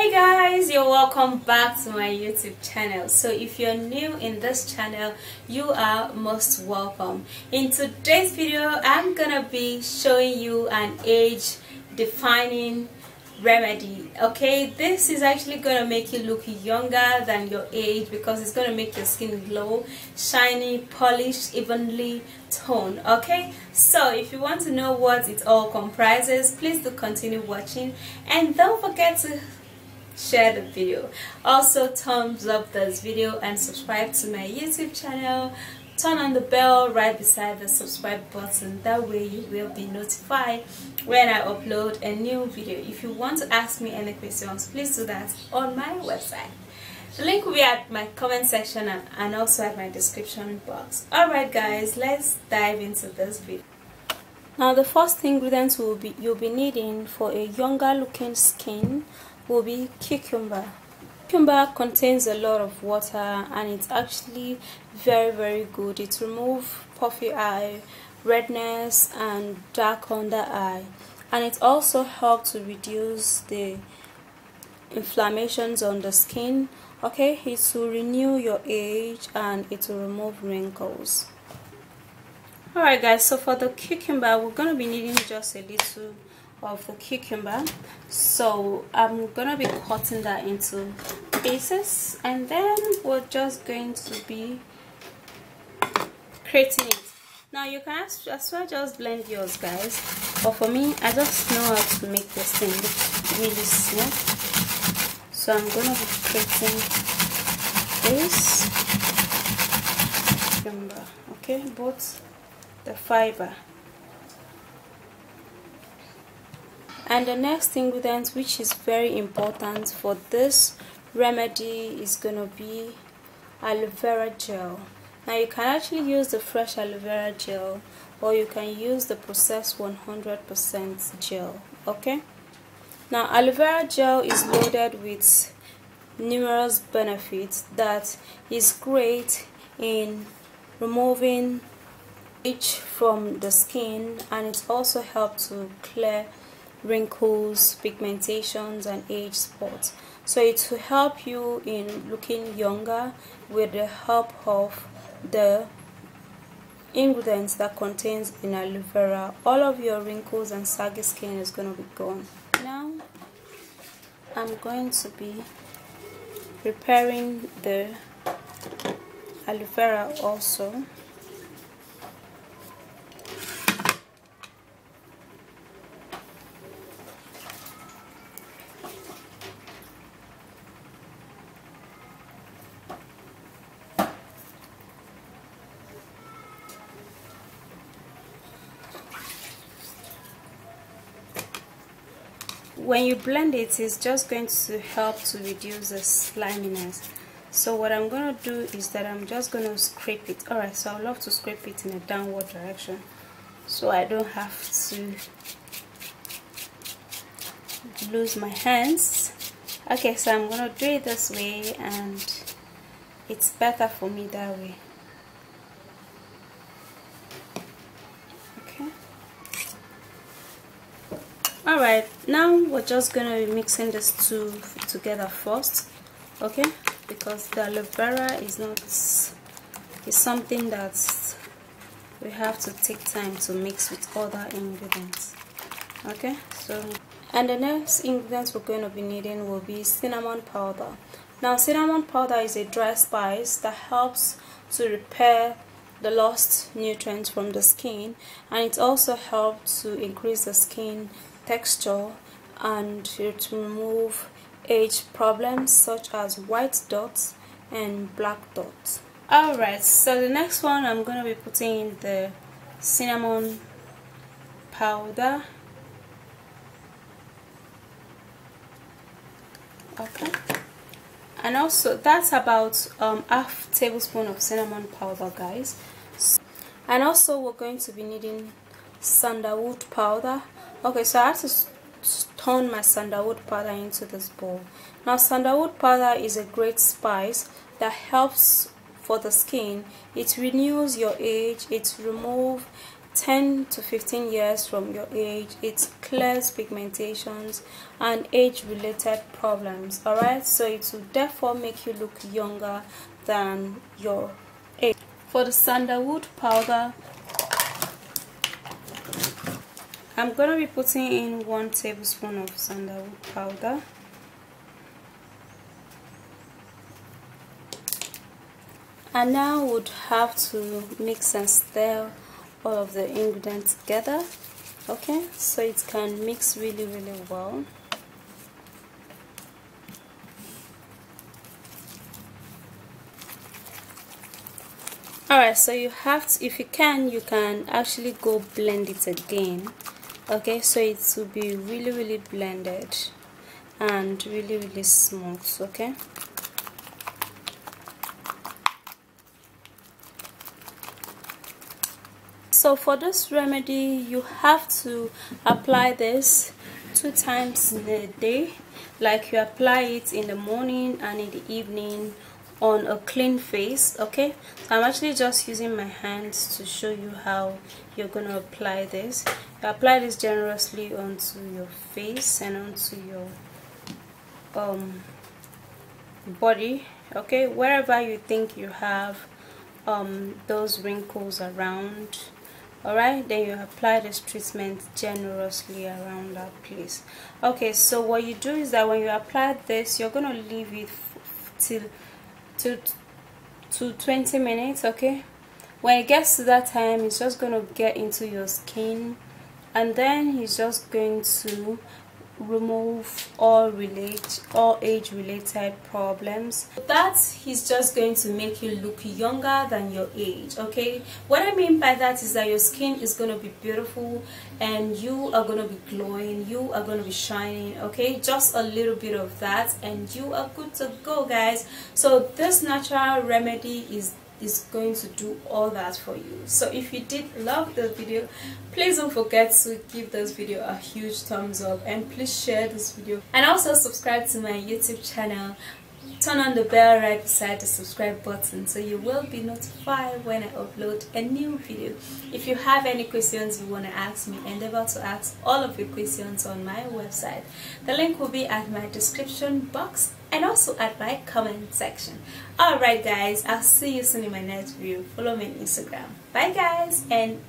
Hey guys, you're welcome back to my YouTube channel. So if you're new in this channel, you are most welcome. In today's video, I'm gonna be showing you an age defining remedy. Okay, this is actually gonna make you look younger than your age because it's gonna make your skin glow, shiny, polished, evenly toned. Okay, so if you want to know what it all comprises, please do continue watching and don't forget to share the video. Also thumbs up this video and subscribe to my YouTube channel. Turn on the bell right beside the subscribe button, that way you will be notified when I upload a new video. If you want to ask me any questions, please do that on my website. The link will be at my comment section and also at my description box. Alright guys, let's dive into this video. Now the first ingredients you'll be needing for a younger looking skin will be cucumber. Cucumber contains a lot of water and it's actually very good. It removes puffy eye, redness and dark under eye, and it also helps to reduce the inflammations on the skin. Okay, it will renew your age and it will remove wrinkles. Alright guys, so for the cucumber we're going to be needing just a little of the cucumber, so I'm gonna be cutting that into pieces and then we're just going to be creating it. Now you can as well just blend yours guys, but for me I just know how to make this thing look really smooth, so I'm gonna be creating this cucumber, okay, both the fiber. And the next ingredient, which is very important for this remedy, is gonna be aloe vera gel. Now you can actually use the fresh aloe vera gel or you can use the processed 100% gel. Okay, now aloe vera gel is loaded with numerous benefits that is great in removing itch from the skin, and it also helps to clear wrinkles, pigmentations and age spots. So it will help you in looking younger with the help of the ingredients that contains in aloe vera. All of your wrinkles and saggy skin is going to be gone. Now I'm going to be preparing the aloe vera also. When you blend it, it's just going to help to reduce the sliminess. So what I'm going to do is that I'm just going to scrape it. Alright, so I love to scrape it in a downward direction so I don't have to lose my hands. Okay, so I'm going to do it this way and it's better for me that way. Alright, now we're just going to be mixing these two together first, okay, because the aloe vera is something that we have to take time to mix with other ingredients. Okay, so and the next ingredients we're going to be needing will be cinnamon powder. Now cinnamon powder is a dry spice that helps to repair the lost nutrients from the skin, and it also helps to increase the skin texture and to remove age problems such as white dots and black dots. Alright, so the next one I'm going to be putting in the cinnamon powder. Okay, and also that's about half tablespoon of cinnamon powder guys. And also we're going to be needing sandalwood powder. Okay, so I have to turn my sandalwood powder into this bowl. Now sandalwood powder is a great spice that helps for the skin. It renews your age, it removes 10 to 15 years from your age. It clears pigmentations and age related problems. Alright, so it will therefore make you look younger than your age. For the sandalwood powder, I'm going to be putting in 1 tablespoon of sandalwood powder. And now would have to mix and stir all of the ingredients together, okay, so it can mix really well. Alright, so you have to, if you can actually go blend it again, okay, so it will be really blended and really smooth, okay. So for this remedy, you have to apply this 2 times in a day, like you apply it in the morning and in the evening on a clean face, okay. So I'm actually just using my hands to show you how you're going to apply this. You apply this generously onto your face and onto your body, okay, wherever you think you have those wrinkles around. Alright, then you apply this treatment generously around that place. Okay, so what you do is that when you apply this, you're gonna leave it till to 20 minutes, okay. When it gets to that time, it's just gonna get into your skin, and then it's just going to remove all age related problems. That is just going to make you look younger than your age, okay. What I mean by that is that your skin is going to be beautiful and you are going to be glowing, you are going to be shining, okay. Just a little bit of that and you are good to go, guys. So this natural remedy is going to do all that for you. So if you did love the video, please don't forget to give this video a huge thumbs up, and please share this video, and also subscribe to my YouTube channel. Turn on the bell right beside the subscribe button so you will be notified when I upload a new video. If you have any questions you want to ask me, endeavor to ask all of your questions on my website. The link will be at my description box and also at my comment section. Alright guys, I'll see you soon in my next video. Follow me on Instagram. Bye guys, and